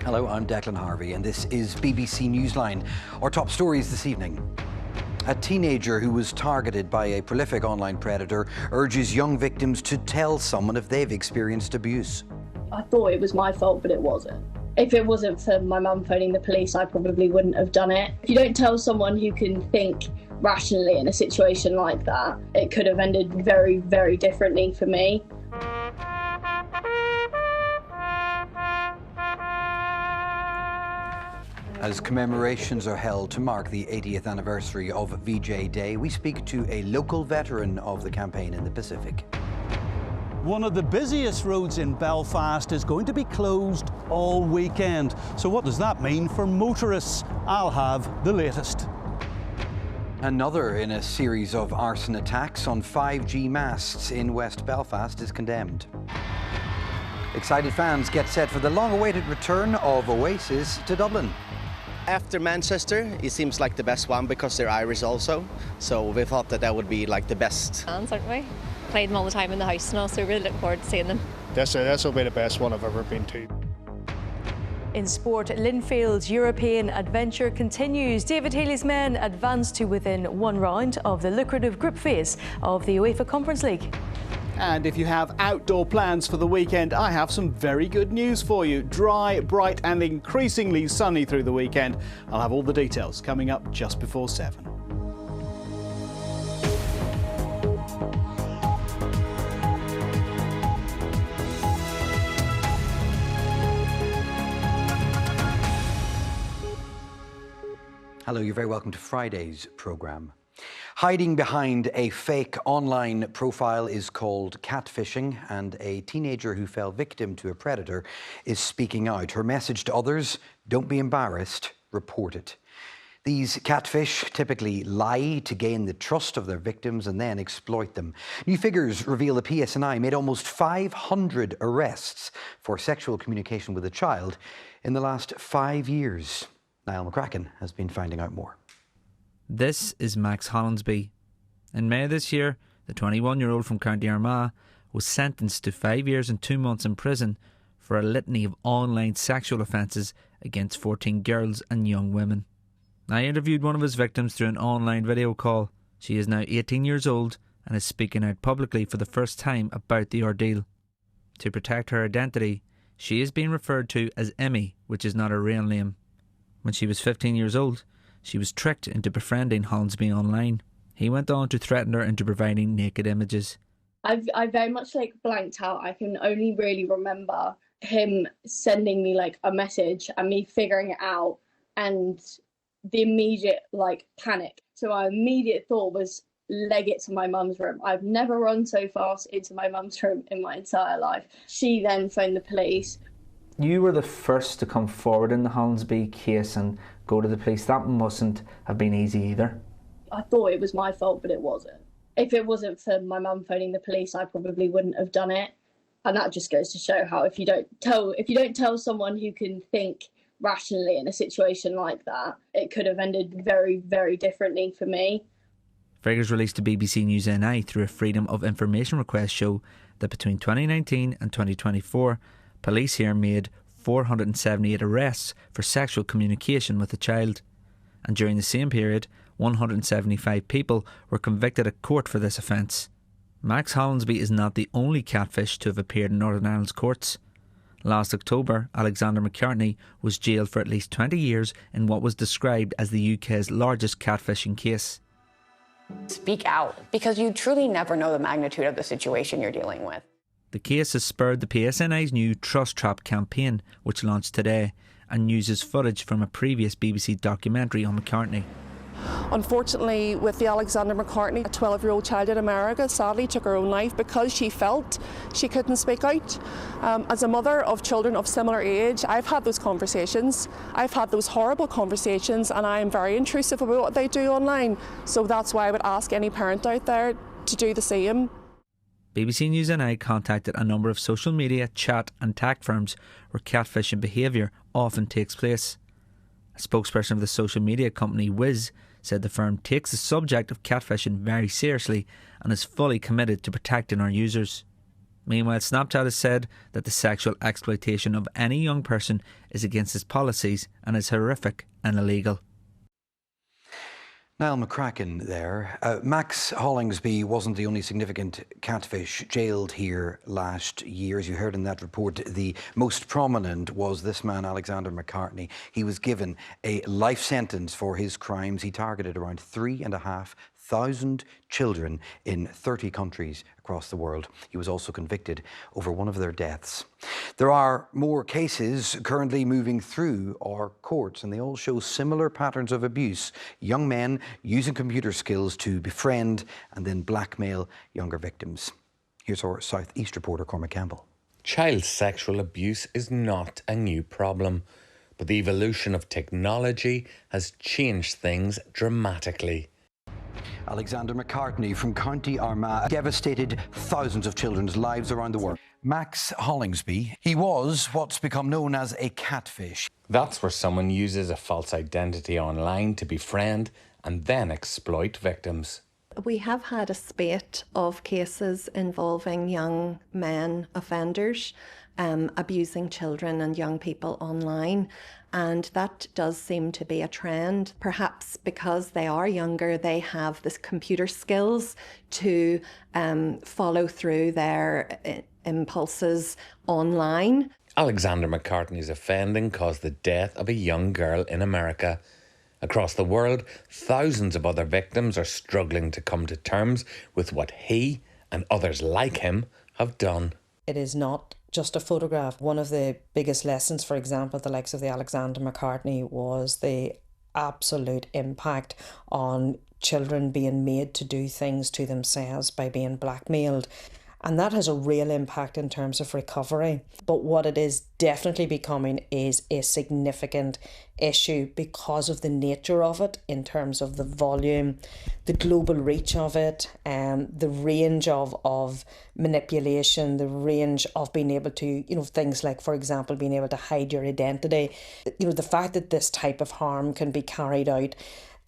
Hello, I'm Declan Harvey and this is BBC Newsline. Our top stories this evening. A teenager who was targeted by a prolific online predator urges young victims to tell someone if they've experienced abuse. I thought it was my fault, but it wasn't. If it wasn't for my mum phoning the police, I probably wouldn't have done it. If you don't tell someone who can think rationally in a situation like that, it could have ended very, very differently for me. As commemorations are held to mark the 80th anniversary of VJ Day, we speak to a local veteran of the campaign in the Pacific. One of the busiest roads in Belfast is going to be closed all weekend. So what does that mean for motorists? I'll have the latest. Another in a series of arson attacks on 5G masts in West Belfast is condemned. Excited fans get set for the long-awaited return of Oasis to Dublin. After Manchester, it seems like the best one because they're Irish also. So we thought that that would be like the best. Fans, aren't we? Played them all the time in the house and all, so really looking forward to seeing them. This will be the best one I've ever been to. In sport, Linfield's European adventure continues. David Healy's men advance to within one round of the lucrative group phase of the UEFA Conference League. And if you have outdoor plans for the weekend, I have some very good news for you. Dry, bright and increasingly sunny through the weekend. I'll have all the details coming up just before 7. Hello, you're very welcome to Friday's programme. Hiding behind a fake online profile is called catfishing, and a teenager who fell victim to a predator is speaking out. Her message to others: don't be embarrassed, report it. These catfish typically lie to gain the trust of their victims and then exploit them. New figures reveal the PSNI made almost 500 arrests for sexual communication with a child in the last 5 years. Niall McCracken has been finding out more. This is Max Hollandsby. In May this year, the 21-year-old from County Armagh was sentenced to 5 years and 2 months in prison for a litany of online sexual offences against 14 girls and young women. I interviewed one of his victims through an online video call. She is now 18 years old and is speaking out publicly for the first time about the ordeal. To protect her identity, she is being referred to as Emmy, which is not her real name. When she was 15 years old, she was tricked into befriending Hollandsby online. He went on to threaten her into providing naked images. I very much blanked out. I can only really remember him sending me a message and me figuring it out and the immediate panic. So my immediate thought was leg it to my mum's room. I've never run so fast into my mum's room in my entire life. She then phoned the police. You were the first to come forward in the Hollandsby case and go to the police. That mustn't have been easy either. I thought it was my fault, but it wasn't. If it wasn't for my mum phoning the police, I probably wouldn't have done it. And that just goes to show how if you don't tell someone who can think rationally in a situation like that, it could have ended very, very differently for me. Figures released to BBC News NI through a Freedom of Information request show that between 2019 and 2024, police here made 478 arrests for sexual communication with a child. And during the same period, 175 people were convicted at court for this offence. Max Hollandsby is not the only catfish to have appeared in Northern Ireland's courts. Last October, Alexander McCartney was jailed for at least 20 years in what was described as the UK's largest catfishing case. Speak out, because you truly never know the magnitude of the situation you're dealing with. The case has spurred the PSNI's new Trust Trap campaign, which launched today and uses footage from a previous BBC documentary on McCartney. Unfortunately, with the Alexander McCartney, a 12-year-old child in America sadly took her own life because she felt she couldn't speak out. As a mother of children of similar age, I've had those conversations. I've had those horrible conversations, and I am very intrusive about what they do online. So that's why I would ask any parent out there to do the same. BBC News NI contacted a number of social media, chat and tech firms where catfishing behaviour often takes place. A spokesperson of the social media company Wiz said the firm takes the subject of catfishing very seriously and is fully committed to protecting our users. Meanwhile, Snapchat has said that the sexual exploitation of any young person is against its policies and is horrific and illegal. Niall McCracken there. Max Hollingsby wasn't the only significant catfish jailed here last year. As you heard in that report, the most prominent was this man, Alexander McCartney. He was given a life sentence for his crimes. He targeted around 3,500 children in 30 countries across the world. He was also convicted over one of their deaths. There are more cases currently moving through our courts, and they all show similar patterns of abuse. Young men using computer skills to befriend and then blackmail younger victims. Here's our South East reporter, Cormac Campbell. Child sexual abuse is not a new problem, but the evolution of technology has changed things dramatically. Alexander McCartney from County Armagh devastated thousands of children's lives around the world. Max Hollingsby, he was what's become known as a catfish. That's where someone uses a false identity online to befriend and then exploit victims. We have had a spate of cases involving young men offenders abusing children and young people online. And that does seem to be a trend. Perhaps because they are younger, they have this computer skills to follow through their impulses online. Alexander McCartney's offending caused the death of a young girl in America. Across the world, thousands of other victims are struggling to come to terms with what he and others like him have done. It is not just a photograph. One of the biggest lessons, for example, the likes of the Alexander McCartney, was the absolute impact on children being made to do things to themselves by being blackmailed. And that has a real impact in terms of recovery. But what it is definitely becoming is a significant issue because of the nature of it, in terms of the volume, the global reach of it, the range of manipulation, the range of being able to, things like, for example, being able to hide your identity. The fact that this type of harm can be carried out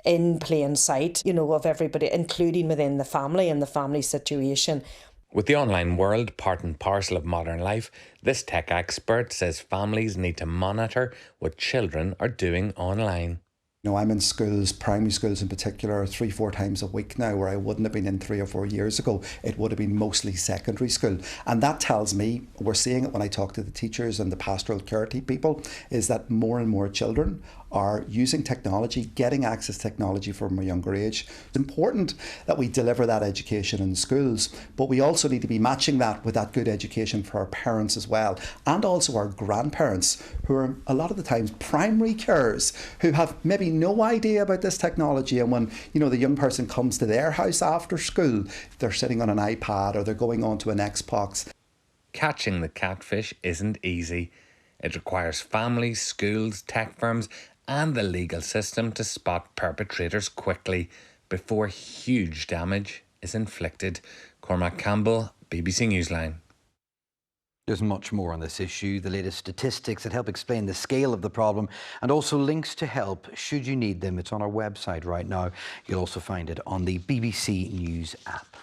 in plain sight, of everybody, including within the family and the family situation. With the online world part and parcel of modern life, this tech expert says families need to monitor what children are doing online. I'm in schools, primary schools in particular, 3-4 times a week now, where I wouldn't have been in 3 or 4 years ago. It would have been mostly secondary school. And that tells me, we're seeing it when I talk to the teachers and the pastoral care people, is that more and more children are using technology, getting access to technology from a younger age. It's important that we deliver that education in schools, but we also need to be matching that with that good education for our parents as well, and also our grandparents, who are a lot of the times primary carers, who have maybe no idea about this technology. And when the young person comes to their house after school, they're sitting on an iPad or they're going on to an Xbox. Catching the catfish isn't easy. It requires families, schools, tech firms and the legal system to spot perpetrators quickly before huge damage is inflicted. Cormac Campbell, BBC Newsline. There's much more on this issue, the latest statistics that help explain the scale of the problem, and also links to help should you need them. It's on our website right now. You'll also find it on the BBC News app.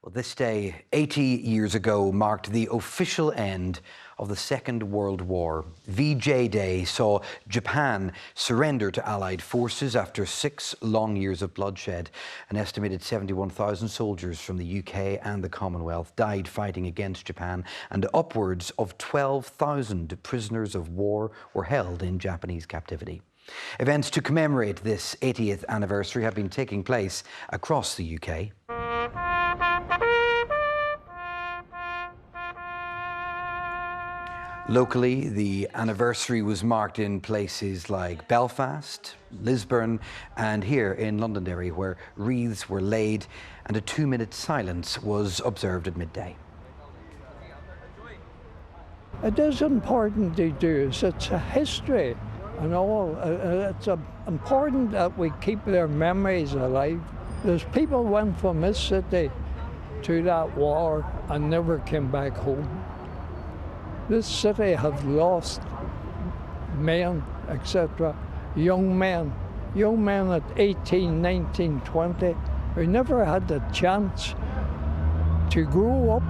Well, this day, 80 years ago, marked the official end of the Second World War. VJ Day saw Japan surrender to Allied forces after 6 long years of bloodshed. An estimated 71,000 soldiers from the UK and the Commonwealth died fighting against Japan, and upwards of 12,000 prisoners of war were held in Japanese captivity. Events to commemorate this 80th anniversary have been taking place across the UK. Locally, the anniversary was marked in places like Belfast, Lisburn, and here in Londonderry, where wreaths were laid and a 2-minute silence was observed at midday. It is important to do this. It's a history and all. It's important that we keep their memories alive. There's people went from this city to that war and never came back home. This city has lost men, etc., young men at 18, 19, 20, who never had the chance to grow up,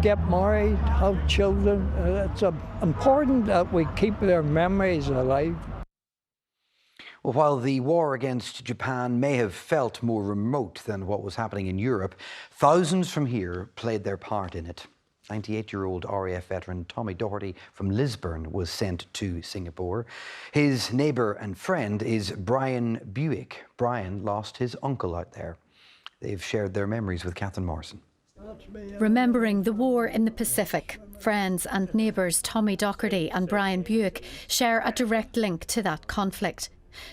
get married, have children. It's important that we keep their memories alive. Well, while the war against Japan may have felt more remote than what was happening in Europe, thousands from here played their part in it. 98-year-old RAF veteran Tommy Doherty from Lisburn was sent to Singapore. His neighbour and friend is Brian Buick. Brian lost his uncle out there. They've shared their memories with Catherine Morrison. Remembering the war in the Pacific, friends and neighbours Tommy Doherty and Brian Buick share a direct link to that conflict.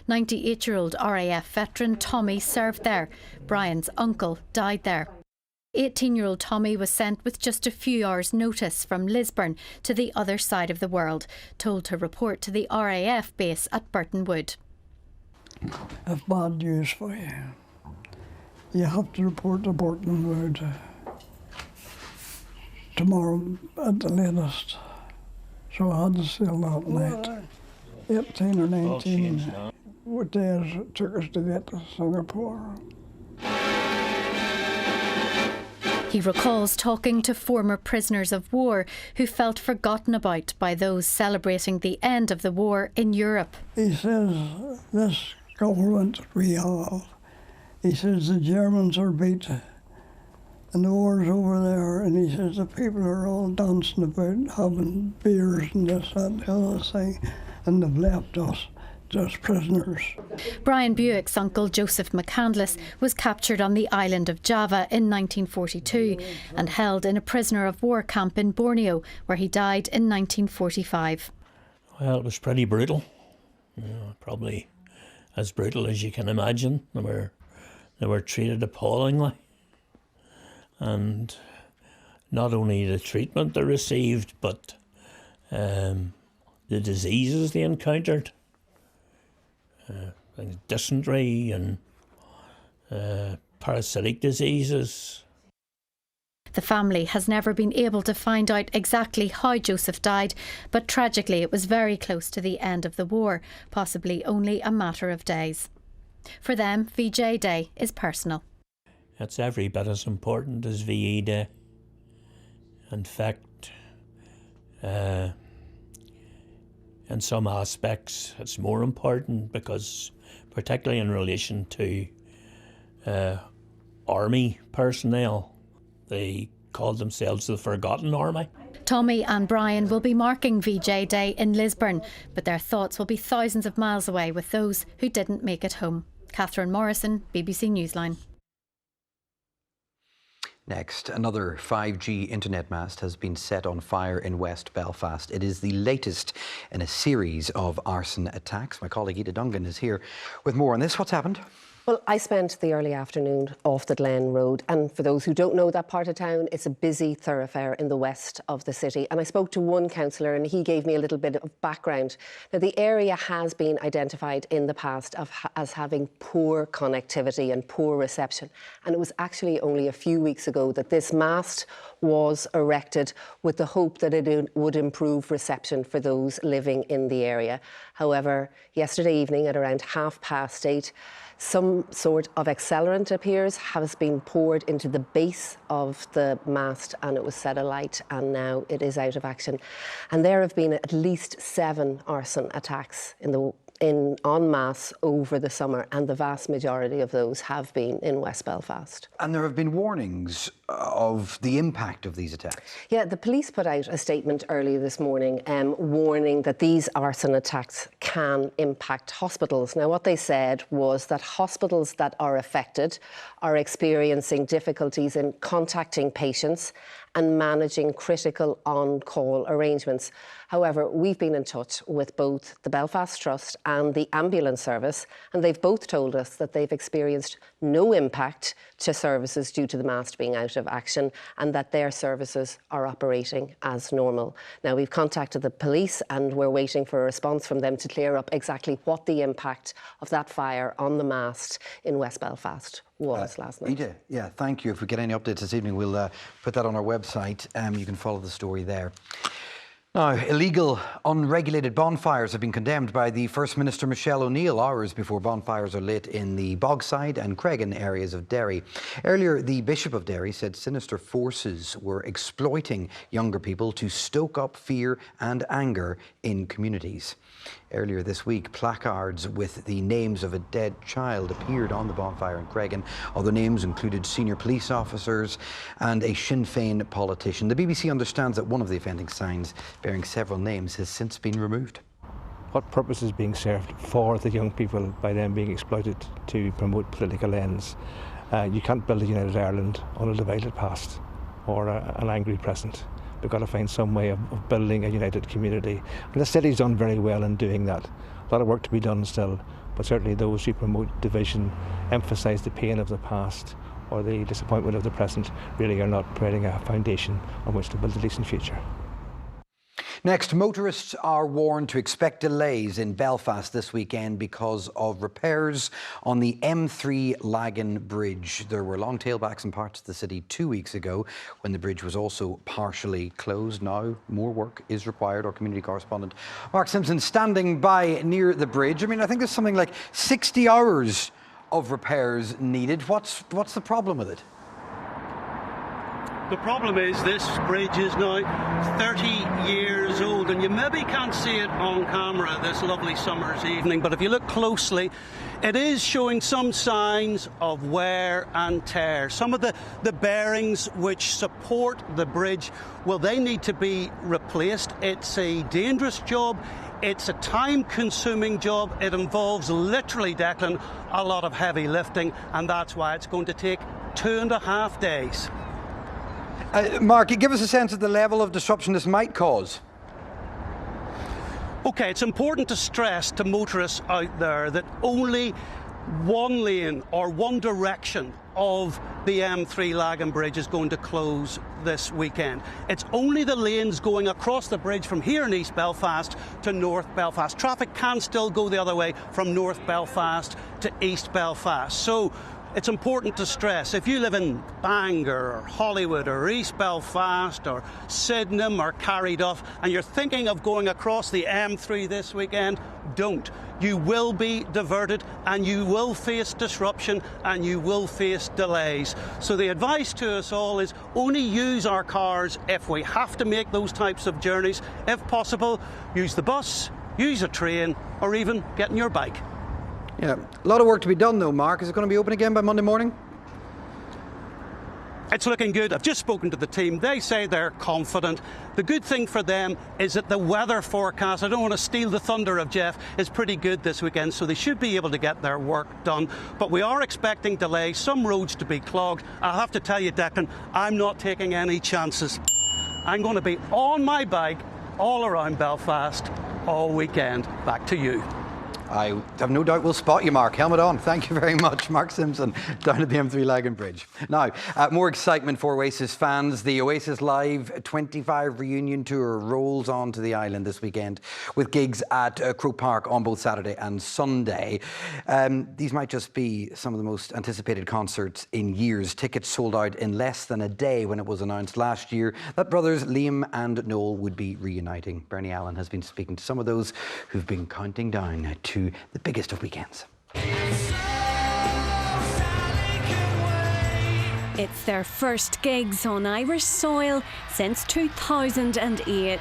98-year-old RAF veteran Tommy served there. Brian's uncle died there. 18-year-old Tommy was sent with just a few hours' notice from Lisburn to the other side of the world, told to report to the RAF base at Burton Wood. I've bad news for you. You have to report to Burton Wood tomorrow at the latest. So I had to sail that night. 18 or 19. What days it took us to get to Singapore. He recalls talking to former prisoners of war who felt forgotten about by those celebrating the end of the war in Europe. He says, this government we have, he says the Germans are beat and the war's over there, and he says the people are all dancing about, having beers and this, that, and the other thing, and they've left us just prisoners. Brian Buick's uncle Joseph McCandless was captured on the island of Java in 1942 and held in a prisoner of war camp in Borneo, where he died in 1945. Well, it was pretty brutal, probably as brutal as you can imagine. They were treated appallingly, and not only the treatment they received, but the diseases they encountered. Like dysentery and parasitic diseases. The family has never been able to find out exactly how Joseph died, but tragically it was very close to the end of the war, possibly only a matter of days. For them, VJ Day is personal. It's every bit as important as VE Day. In fact, in some aspects, it's more important because, particularly in relation to army personnel, they called themselves the Forgotten Army. Tommy and Brian will be marking VJ Day in Lisburn, but their thoughts will be thousands of miles away with those who didn't make it home. Catherine Morrison, BBC Newsline. Next, another 5G internet mast has been set on fire in West Belfast. It is the latest in a series of arson attacks. My colleague Ida Dungan is here with more on this. What's happened? Well, I spent the early afternoon off the Glen Road, and for those who don't know that part of town, it's a busy thoroughfare in the west of the city. And I spoke to one councillor and he gave me a little bit of background. Now, the area has been identified in the past as having poor connectivity and poor reception. And it was actually only a few weeks ago that this mast was erected with the hope that it would improve reception for those living in the area. However, yesterday evening at around 8:30, some sort of accelerant appears has been poured into the base of the mast and it was set alight, and now it is out of action. And there have been at least 7 arson attacks en masse over the summer, and the vast majority of those have been in West Belfast. And there have been warnings of the impact of these attacks. Yeah, the police put out a statement early this morning warning that these arson attacks can impact hospitals. Now, what they said was that hospitals that are affected are experiencing difficulties in contacting patients and managing critical on-call arrangements. However, we've been in touch with both the Belfast Trust and the ambulance service, and they've both told us that they've experienced no impact to services due to the mast being out of action, and that their services are operating as normal. Now, we've contacted the police and we're waiting for a response from them to clear up exactly what the impact of that fire on the mast in West Belfast was last night. Ida, yeah, thank you. If we get any updates this evening, we'll put that on our website. You can follow the story there. Now, illegal, unregulated bonfires have been condemned by the First Minister Michelle O'Neill hours before bonfires are lit in the Bogside and Cregan areas of Derry. Earlier, the Bishop of Derry said sinister forces were exploiting younger people to stoke up fear and anger in communities. Earlier this week, placards with the names of a dead child appeared on the bonfire in Cregan. Other names included senior police officers and a Sinn Féin politician. The BBC understands that one of the offending signs, bearing several names, has since been removed. What purpose is being served for the young people by them being exploited to promote political ends? You can't build a united Ireland on a divided past or an angry present. We've got to find some way of building a united community. And the city's done very well in doing that. A lot of work to be done still, but certainly those who promote division, emphasise the pain of the past or the disappointment of the present, really are not creating a foundation on which to build a decent future. Next, motorists are warned to expect delays in Belfast this weekend because of repairs on the M3 Lagan Bridge. There were long tailbacks in parts of the city 2 weeks ago when the bridge was also partially closed. Now more work is required. Our community correspondent Mark Simpson standing by near the bridge. I mean, I think there's something like 60 hours of repairs needed. What's the problem with it? The problem is this bridge is now 30 years old, and you maybe can't see it on camera this lovely summer's evening, but if you look closely, it is showing some signs of wear and tear. Some of the bearings which support the bridge, well, they need to be replaced. It's a dangerous job. It's a time-consuming job. It involves literally, Declan, a lot of heavy lifting, and that's why it's going to take 2.5 days. Mark, give us a sense of the level of disruption this might cause. OK, it's important to stress to motorists out there that only one lane or one direction of the M3 Lagan Bridge is going to close this weekend. It's only the lanes going across the bridge from here in East Belfast to North Belfast. Traffic can still go the other way from North Belfast to East Belfast. So it's important to stress, if you live in Bangor or Hollywood or East Belfast or Sydenham or Carryduff and you're thinking of going across the M3 this weekend, don't. You will be diverted and you will face disruption and you will face delays. So the advice to us all is only use our cars if we have to make those types of journeys. If possible, use the bus, use a train, or even get on your bike. Yeah, a lot of work to be done though, Mark. Is it going to be open again by Monday morning? It's looking good. I've just spoken to the team. They say they're confident. The good thing for them is that the weather forecast, I don't want to steal the thunder of Jeff, is pretty good this weekend, so they should be able to get their work done. But we are expecting delays, some roads to be clogged. I'll have to tell you, Declan, I'm not taking any chances. I'm going to be on my bike all around Belfast all weekend. Back to you. I have no doubt we'll spot you, Mark. Helmet on. Thank you very much, Mark Simpson, down at the M3 Lagan Bridge. Now, more excitement for Oasis fans. The Oasis Live 25 reunion tour rolls on to the island this weekend with gigs at Croke Park on both Saturday and Sunday. These might just be some of the most anticipated concerts in years. Tickets sold out in less than a day when it was announced last year that brothers Liam and Noel would be reuniting. Bernie Allen has been speaking to some of those who've been counting down to the biggest of weekends. It's their first gigs on Irish soil since 2008.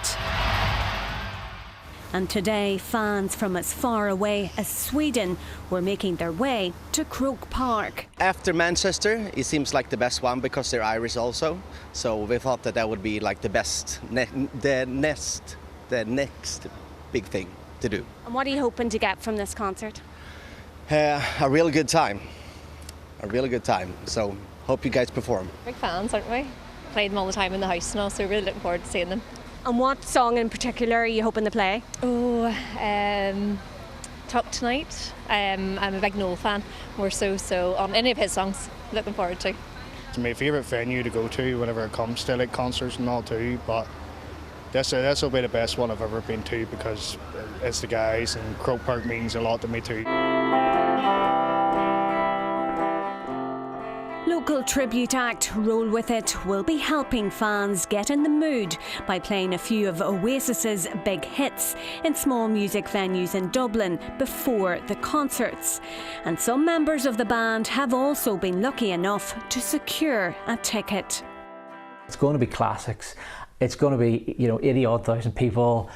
And today, fans from as far away as Sweden were making their way to Croke Park. After Manchester, it seems like the best one because they're Irish also. So we thought that would be like the best, the next big thing to do. And what are you hoping to get from this concert? A real good time. A really good time. So hope you guys perform. Big fans, aren't we? Play them all the time in the house now, so really looking forward to seeing them. And what song in particular are you hoping to play? Oh, Talk Tonight. I'm a big Noel fan, more so on any of his songs. Looking forward to. It's my favourite venue to go to whenever it comes to like concerts and all too, but this will be the best one I've ever been to because it's the guys and Croke Park means a lot to me too. local tribute act Roll With It will be helping fans get in the mood by playing a few of Oasis's big hits in small music venues in Dublin before the concerts. And some members of the band have also been lucky enough to secure a ticket. It's going to be classics. It's going to be, 80-odd thousand people,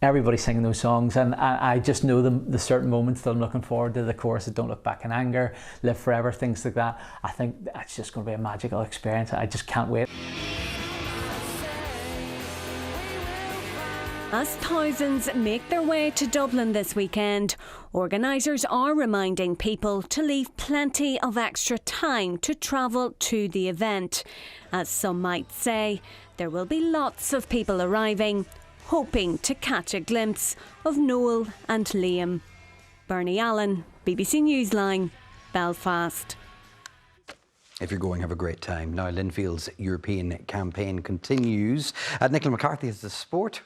everybody singing those songs, and I just know the certain moments that I'm looking forward to, the chorus of Don't Look Back in Anger, Live Forever, things like that. I think it's just going to be a magical experience. I just can't wait. As thousands make their way to Dublin this weekend, organisers are reminding people to leave plenty of extra time to travel to the event. As some might say, there will be lots of people arriving, hoping to catch a glimpse of Noel and Liam. Bernie Allen, BBC Newsline, Belfast. If you're going, have a great time. Now, Linfield's European campaign continues. Nicola McCarthy has the sport.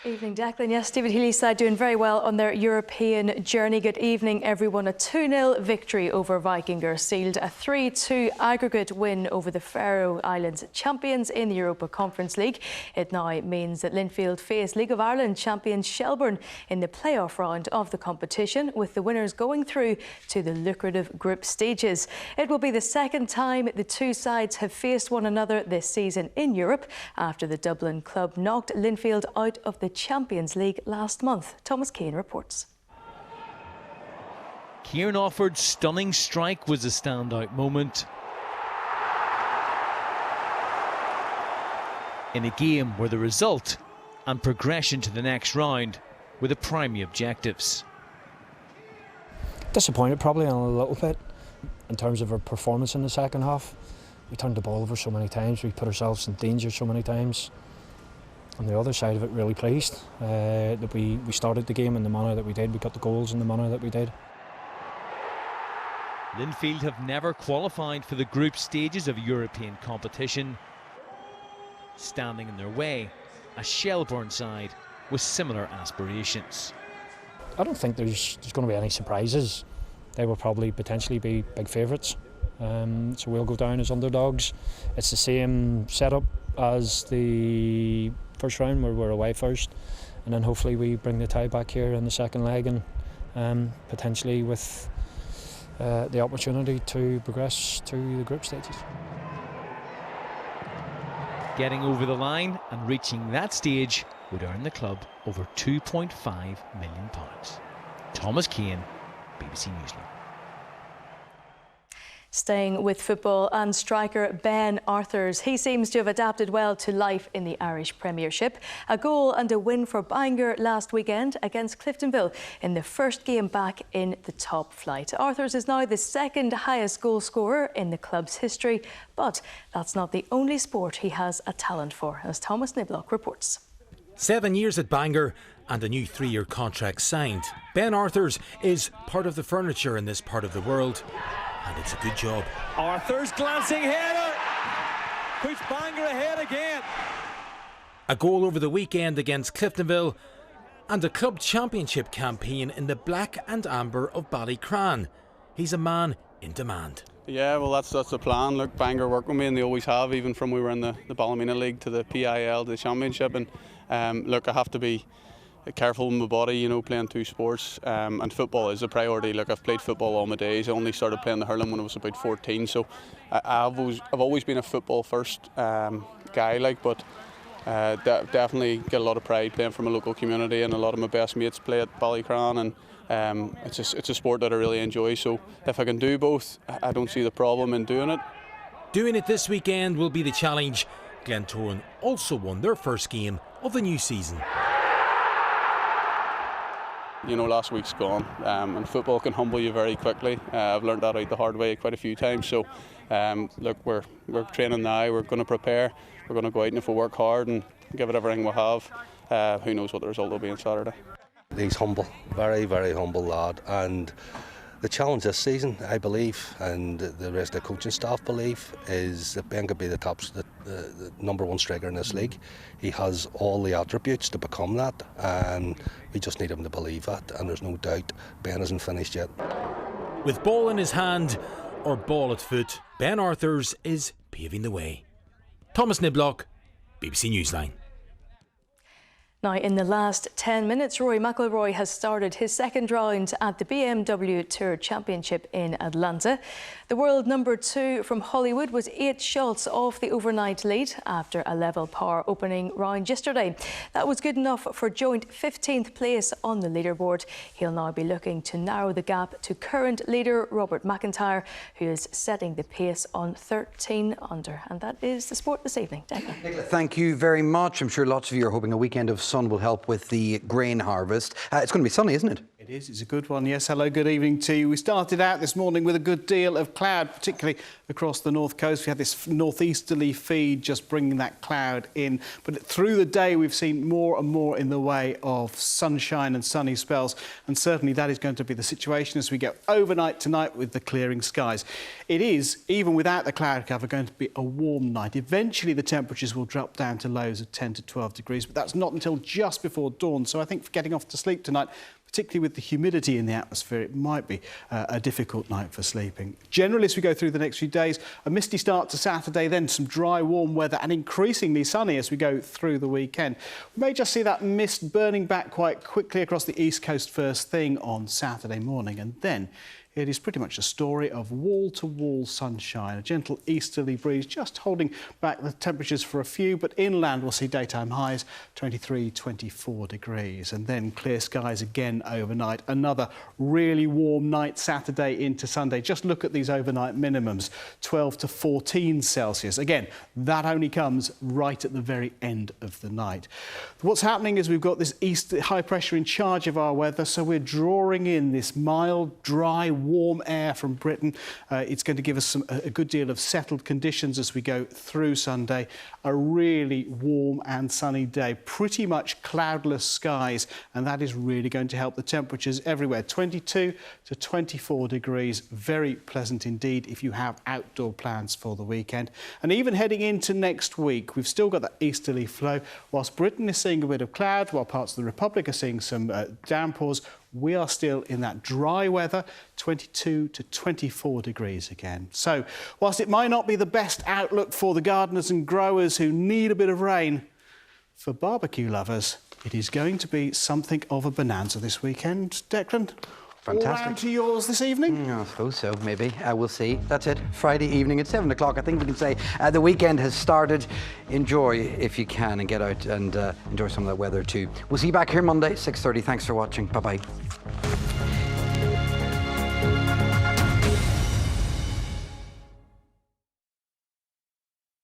Evening, Declan. Yes, David Healy's side doing very well on their European journey. Good evening, everyone. A 2-0 victory over Vikingur sealed a 3-2 aggregate win over the Faroe Islands, champions in the Europa Conference League. It now means that Linfield face League of Ireland champions Shelbourne in the playoff round of the competition, with the winners going through to the lucrative group stages. It will be the second time the two sides have faced one another this season in Europe, after the Dublin club knocked Linfield out of the Champions League last month. Thomas Keane reports. Kieran Offord's stunning strike was a standout moment in a game where the result and progression to the next round were the primary objectives. Disappointed probably a little bit in terms of our performance in the second half. We turned the ball over so many times, we put ourselves in danger so many times. On the other side of it, really pleased that we started the game in the manner that we did. We got the goals in the manner that we did. Linfield have never qualified for the group stages of European competition. Standing in their way, a Shelbourne side with similar aspirations. I don't think there's going to be any surprises. They will probably potentially be big favourites. So we'll go down as underdogs. It's the same setup as the first round, where we're away first, and then hopefully we bring the tie back here in the second leg, and potentially with the opportunity to progress to the group stages. Getting over the line and reaching that stage would earn the club over £2.5 million. Thomas Keane, BBC Newsline. Staying with football, and striker Ben Arthurs. He seems to have adapted well to life in the Irish Premiership. A goal and a win for Bangor last weekend against Cliftonville in the first game back in the top flight. Arthurs is now the second highest goal scorer in the club's history, but that's not the only sport he has a talent for, as Thomas Niblock reports. 7 years at Bangor and a new 3-year contract signed. Ben Arthurs is part of the furniture in this part of the world. And it's a good job. Arthur's glancing header puts Bangor ahead again. A goal over the weekend against Cliftonville, and a club championship campaign in the black and amber of Ballycran. He's a man in demand. Yeah, well, that's the plan. Look, Bangor work with me, and they always have, even from we were in the Ballymena League to the PIL to the Championship. And look, I have to be careful with my body, playing two sports, and football is a priority. Look, I've played football all my days. I only started playing the hurling when I was about 14, so I've always been a football first guy, but definitely get a lot of pride playing from a local community, and a lot of my best mates play at Ballycran, and it's a sport that I really enjoy. So if I can do both, I don't see the problem in doing it. Doing it this weekend will be the challenge. Glentoran also won their first game of the new season. Last week's gone, and football can humble you very quickly. I've learned that out the hard way quite a few times. So, look, we're training now. We're going to prepare. We're going to go out, and if we work hard and give it everything we have, who knows what the result will be on Saturday. He's humble, very, very humble lad, and the challenge this season, I believe, and the rest of the coaching staff believe, is that Ben could be the number one striker in this league. He has all the attributes to become that, and we just need him to believe that, and there's no doubt Ben isn't finished yet. With ball in his hand, or ball at foot, Ben Arthurs is paving the way. Thomas Niblock, BBC Newsline. Now, in the last 10 minutes, Rory McIlroy has started his second round at the BMW Tour Championship in Atlanta. The world number 2 from Hollywood was 8 shots off the overnight lead after a level par opening round yesterday. That was good enough for joint 15th place on the leaderboard. He'll now be looking to narrow the gap to current leader Robert McIntyre, who is setting the pace on 13 under. And that is the sport this evening. Declan. Nicola, thank you very much. I'm sure lots of you are hoping a weekend of sun will help with the grain harvest. It's going to be sunny, isn't it? It is. It's a good one. Yes, hello, good evening to you. We started out this morning with a good deal of cloud, particularly across the north coast. We had this northeasterly feed just bringing that cloud in. But through the day, we've seen more and more in the way of sunshine and sunny spells. And certainly that is going to be the situation as we go overnight tonight with the clearing skies. It is, even without the cloud cover, going to be a warm night. Eventually, the temperatures will drop down to lows of 10 to 12 degrees, but that's not until just before dawn. So I think for getting off to sleep tonight, particularly with the humidity in the atmosphere, it might be a difficult night for sleeping. Generally, as we go through the next few days, a misty start to Saturday, then some dry, warm weather and increasingly sunny as we go through the weekend. We may just see that mist burning back quite quickly across the east coast first thing on Saturday morning, and then it is pretty much a story of wall-to-wall sunshine, a gentle easterly breeze just holding back the temperatures for a few, but inland we'll see daytime highs 23, 24 degrees, and then clear skies again overnight. Another really warm night Saturday into Sunday. Just look at these overnight minimums, 12 to 14 Celsius. Again, that only comes right at the very end of the night. What's happening is we've got this east high pressure in charge of our weather, so we're drawing in this mild, dry, warm air from Britain. It's going to give us a good deal of settled conditions as we go through Sunday. A really warm and sunny day, pretty much cloudless skies, and that is really going to help the temperatures everywhere. 22 to 24 degrees, very pleasant indeed if you have outdoor plans for the weekend. And even heading into next week, we've still got that easterly flow. Whilst Britain is seeing a bit of cloud, while parts of the Republic are seeing some downpours, we are still in that dry weather, 22 to 24 degrees again. So, whilst it might not be the best outlook for the gardeners and growers who need a bit of rain, for barbecue lovers, it is going to be something of a bonanza this weekend. Declan? Fantastic. All round to yours this evening? I suppose so, maybe. We'll see. That's it. Friday evening at 7 o'clock. I think we can say the weekend has started. Enjoy if you can and get out and enjoy some of that weather too. We'll see you back here Monday, 6:30. Thanks for watching. Bye-bye.